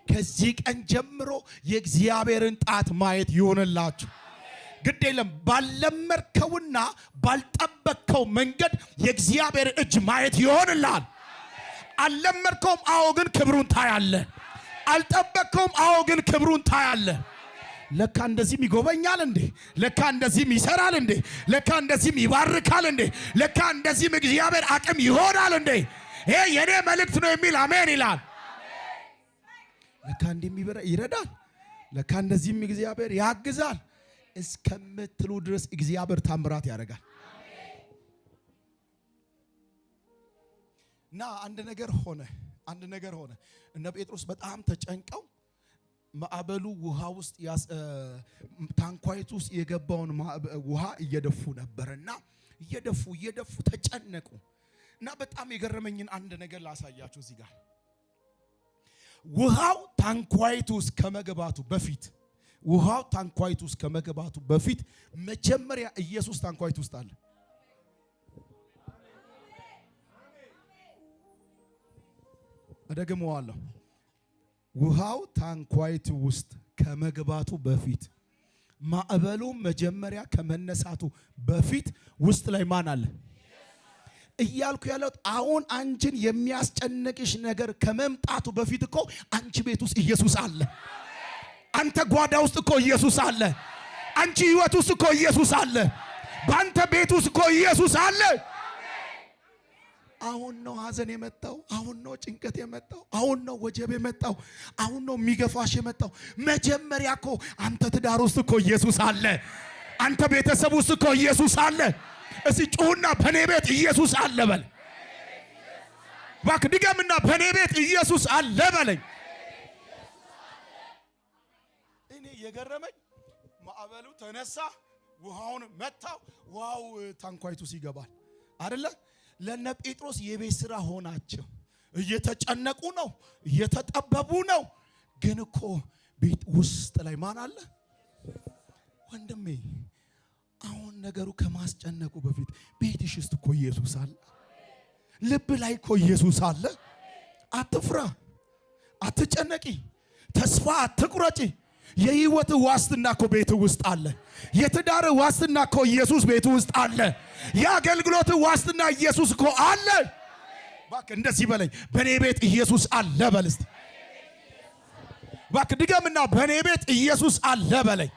Speaker 1: ከዚህ ቀን ጀምሮ የእግዚአብሔርን ጣት ማየት ይሆንላችሁ። ግድ የለም ባለመርከውና ባልጠበቅከው መንገድ የእግዚአብሔር እጅ ማየት ይሆንልሃል። አልለመድከውም፣ አዎ፣ ግን ክብሩን ታያለ። አልጠበቅከውም፣ አዎ፣ ግን ክብሩን ታያለ። ለካ እንደዚህም ይጎበኛል እንዴ! ለካ እንደዚህም ይሰራል እንዴ! ለካ እንደዚህም ይባርካል እንዴ! ለካ እንደዚህም እግዚአብሔር አቅም ይሆናል እንዴ! ይሄ የኔ መልእክት ነው የሚል አሜን ይላል። ለካ እንደሚበረ ይረዳል። ለካ እንደዚህም እግዚአብሔር ያግዛል እስከምትሉ ድረስ እግዚአብሔር ታምራት ያደርጋል። እና አንድ ነገር ሆነ። እነ ጴጥሮስ በጣም ተጨንቀው ማዕበሉ ውሃ ውስጥ ታንኳይቱ ውስጥ የገባውን ውሃ እየደፉ ነበርና እየደፉ ተጨነቁ። እና በጣም የገረመኝን አንድ ነገር ላሳያችሁ እዚህ ጋር። ውሃው ታንኳይቱ ውስጥ ከመግባቱ በፊት መጀመሪያ ኢየሱስ ታንኳይቱ ውስጥ አለ። እደግመዋለሁ። ውሃው ታንኳይቱ ውስጥ ከመግባቱ በፊት፣ ማዕበሉ መጀመሪያ ከመነሳቱ በፊት ውስጥ ላይ ማን አለ እያልኩ ያለው። አሁን አንቺን የሚያስጨንቅሽ ነገር ከመምጣቱ በፊት እኮ አንቺ ቤት ውስጥ ኢየሱስ አለ። አንተ ጓዳ ውስጥ እኮ ኢየሱስ አለ። አንቺ ህይወት ውስጥ እኮ ኢየሱስ አለ። በአንተ ቤት ውስጥ እኮ ኢየሱስ አለ። አሁን ነው ሐዘን የመጣው፣ አሁን ነው ጭንቀት የመጣው፣ አሁን ነው ወጀብ የመጣው፣ አሁን ነው የሚገፋሽ የመጣው። መጀመሪያ እኮ አንተ ትዳር ውስጥ እኮ ኢየሱስ አለ። አንተ ቤተሰብ ውስጥ እኮ ኢየሱስ አለ። እስቲ ጩሁና በኔ ቤት ኢየሱስ አለ በል። እባክህ ድገምና በኔ ቤት ኢየሱስ አለ በለኝ። እኔ የገረመኝ ማዕበሉ ተነሳ፣ ውሃውን መታው። ውሃው ታንኳይቱ ሲገባል አይደለ? ለነ ጴጥሮስ የቤት ስራ ሆናቸው። እየተጨነቁ ነው፣ እየተጠበቡ ነው። ግን እኮ ቤት ውስጥ ላይ ማን አለ? ወንድሜ አሁን ነገሩ ከማስጨነቁ በፊት ቤትሽ ውስጥ እኮ ኢየሱስ አለ። ልብ ላይ እኮ ኢየሱስ አለ። አትፍራ፣ አትጨነቂ፣ ተስፋ አትቁረጪ። የህይወት ዋስትና እኮ ቤት ውስጥ አለ። የትዳር ዋስትና እኮ ኢየሱስ ቤት ውስጥ አለ። የአገልግሎት ዋስትና ኢየሱስ እኮ አለ። እባክህ እንደዚህ በለኝ፣ በኔ ቤት ኢየሱስ አለ በል እስቲ። እባክህ ድገምና በኔ ቤት ኢየሱስ አለ በለኝ።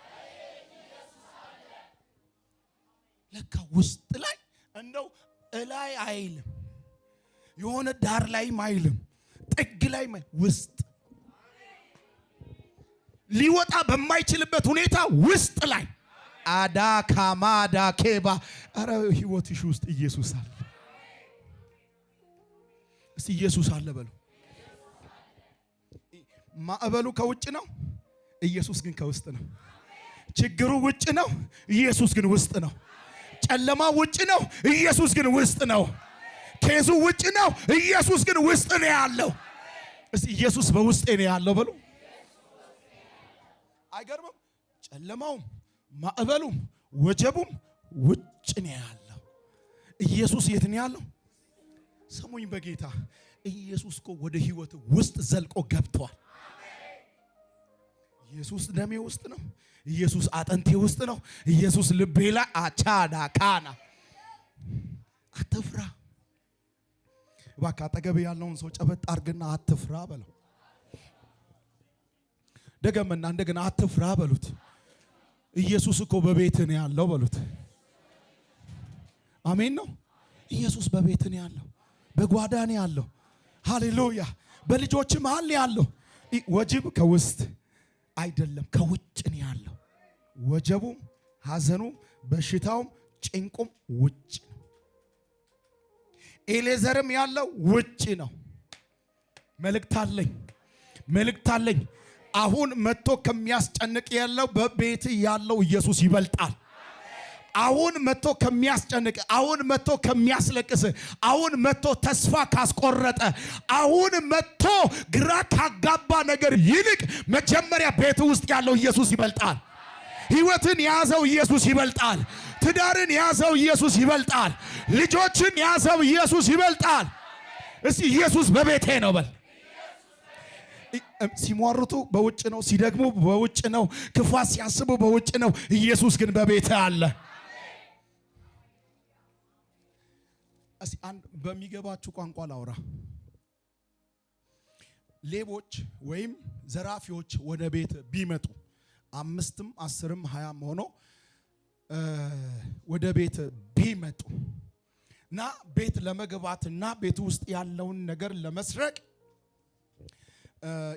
Speaker 1: ለካ ውስጥ ላይ እንደው እላይ አይልም፣ የሆነ ዳር ላይም አይልም፣ ጥግ ላይ ውስጥ ሊወጣ በማይችልበት ሁኔታ ውስጥ ላይ አዳ ካማዳ ኬባ። አረ ህይወትሽ ውስጥ ኢየሱስ አለ። እስቲ ኢየሱስ አለ በሉ። ማዕበሉ ከውጭ ነው፣ ኢየሱስ ግን ከውስጥ ነው። ችግሩ ውጭ ነው፣ ኢየሱስ ግን ውስጥ ነው። ጨለማ ውጭ ነው፣ ኢየሱስ ግን ውስጥ ነው። ኬዙ ውጭ ነው፣ ኢየሱስ ግን ውስጥ ነው ያለው። እስቲ ኢየሱስ በውስጤ ነው ያለው በሉ። አይገርምም? ጨለማውም ማዕበሉም ወጀቡም ውጭ ነው ያለው። ኢየሱስ የት ነው ያለው? ሰሙኝ በጌታ ኢየሱስ እኮ ወደ ህይወት ውስጥ ዘልቆ ገብቷል። ኢየሱስ ደሜ ውስጥ ነው። ኢየሱስ አጥንቴ ውስጥ ነው። ኢየሱስ ልቤ ላይ አቻዳ ካና። አትፍራ። እባክህ አጠገብ ያለውን ሰው ጨበጥ አድርግና አትፍራ በለው። ደገምና እንደገና አትፍራ በሉት። ኢየሱስ እኮ በቤት ነው ያለው በሉት። አሜን ነው። ኢየሱስ በቤት ነው ያለው፣ በጓዳ ነው ያለው። ሃሌሉያ። በልጆች መሃል ነው ያለው። ወጀብ ከውስጥ አይደለም ከውጭ ነው ያለው። ወጀቡም ሐዘኑም በሽታውም ጭንቁም ውጭ ነው። ኤሌዘርም ያለው ውጭ ነው። መልእክት አለኝ። አሁን መጥቶ ከሚያስጨንቅ ያለው በቤት ያለው ኢየሱስ ይበልጣል። አሁን መጥቶ ከሚያስጨንቅ፣ አሁን መጥቶ ከሚያስለቅስ፣ አሁን መጥቶ ተስፋ ካስቆረጠ፣ አሁን መጥቶ ግራ ካጋባ ነገር ይልቅ መጀመሪያ ቤት ውስጥ ያለው ኢየሱስ ይበልጣል። ህይወትን የያዘው ኢየሱስ ይበልጣል። ትዳርን የያዘው ኢየሱስ ይበልጣል። ልጆችን የያዘው ኢየሱስ ይበልጣል። እስቲ ኢየሱስ በቤቴ ነው በል። ሲሟርቱ በውጭ ነው፣ ሲደግሙ በውጭ ነው፣ ክፋት ሲያስቡ በውጭ ነው። ኢየሱስ ግን በቤቴ አለ። እስቲ አንድ በሚገባችሁ ቋንቋ ላውራ። ሌቦች ወይም ዘራፊዎች ወደ ቤት ቢመጡ 5ም 10ም 20ም ሆኖ ወደ ቤት ቢመጡ እና ቤት ለመግባትና ቤት ውስጥ ያለውን ነገር ለመስረቅ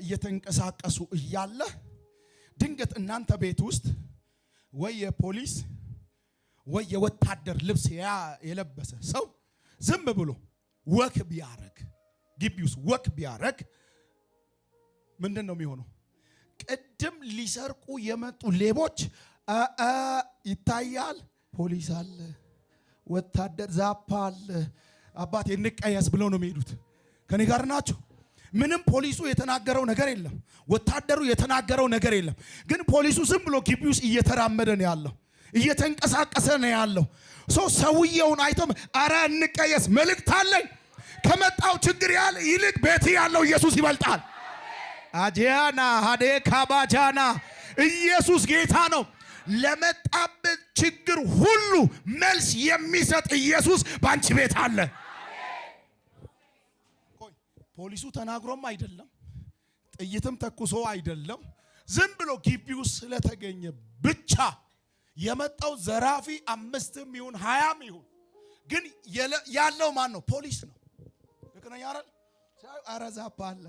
Speaker 1: እየተንቀሳቀሱ እያለ ድንገት እናንተ ቤት ውስጥ ወይ የፖሊስ ወይ የወታደር ልብስ የለበሰ ሰው ዝም ብሎ ወክ ቢያረግ፣ ግቢ ውስጥ ወክ ቢያረግ ምንድን ነው የሚሆነው? ቅድም ሊሰርቁ የመጡ ሌቦች ይታያል፣ ፖሊስ አለ፣ ወታደር ዛፓ አለ፣ አባቴ እንቀያስ ብለው ነው የሚሄዱት። ከኔ ጋር ናቸው። ምንም ፖሊሱ የተናገረው ነገር የለም፣ ወታደሩ የተናገረው ነገር የለም። ግን ፖሊሱ ዝም ብሎ ግቢ ውስጥ እየተራመደ ነው ያለው፣ እየተንቀሳቀሰ ነው ያለው። ሰውየውን አይቶም አረ እንቀየስ፣ መልእክት አለኝ፣ ከመጣው ችግር ይልቅ ቤት ያለው ኢየሱስ ይበልጣል። አጂያና ሃዴ ካባጃና ኢየሱስ ጌታ ነው። ለመጣበት ችግር ሁሉ መልስ የሚሰጥ ኢየሱስ ባንቺ ቤት አለ። ፖሊሱ ተናግሮም አይደለም፣ ጥይትም ተኩሶ አይደለም። ዝም ብሎ ግቢው ስለተገኘ ብቻ የመጣው ዘራፊ 5ም ይሁን 20ም ይሁን ግን ያለው ማን ነው? ፖሊስ ነው። ለከነኛ አይደል? አረዛባ አለ።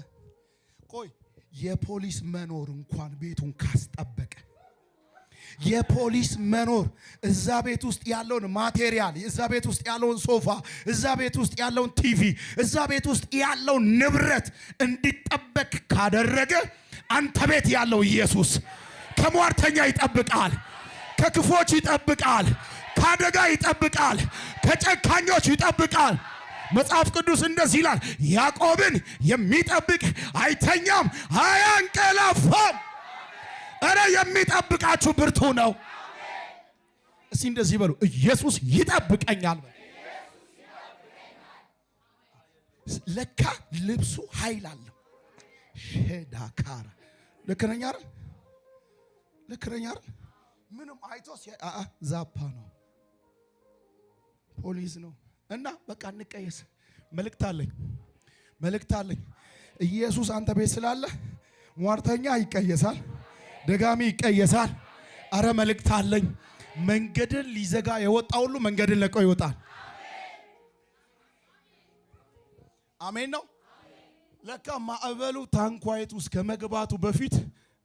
Speaker 1: ቆይ የፖሊስ መኖር እንኳን ቤቱን ካስጠበቀ፣ የፖሊስ መኖር እዛ ቤት ውስጥ ያለውን ማቴሪያል፣ እዛ ቤት ውስጥ ያለውን ሶፋ፣ እዛ ቤት ውስጥ ያለውን ቲቪ፣ እዛ ቤት ውስጥ ያለውን ንብረት እንዲጠበቅ ካደረገ አንተ ቤት ያለው ኢየሱስ ከሟርተኛ ይጠብቃል፣ ከክፎች ይጠብቃል፣ ከአደጋ ይጠብቃል፣ ከጨካኞች ይጠብቃል። መጽሐፍ ቅዱስ እንደዚህ ይላል፣ ያዕቆብን የሚጠብቅ አይተኛም አያንቀላፋም። እረ የሚጠብቃችሁ ብርቱ ነው። እስቲ እንደዚህ በሉ፣ ኢየሱስ ይጠብቀኛል። ለካ ልብሱ ኃይል አለው። ሼዳካራ ለከነኛ አይደል? ለከነኛ አይደል? ምንም አይቶ ዛፓ ነው፣ ፖሊስ ነው። እና በቃ እንቀየስ። መልእክት አለኝ። ኢየሱስ አንተ ቤት ስላለ ሟርተኛ ይቀየሳል፣ ደጋሚ ይቀየሳል። አረ መልእክት አለኝ። መንገድን ሊዘጋ የወጣ ሁሉ መንገድን ለቆ ይወጣል። አሜን ነው። ለካ ማዕበሉ ታንኳይቱ ውስጥ ከመግባቱ በፊት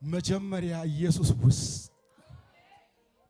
Speaker 1: መጀመሪያ ኢየሱስ ውስጥ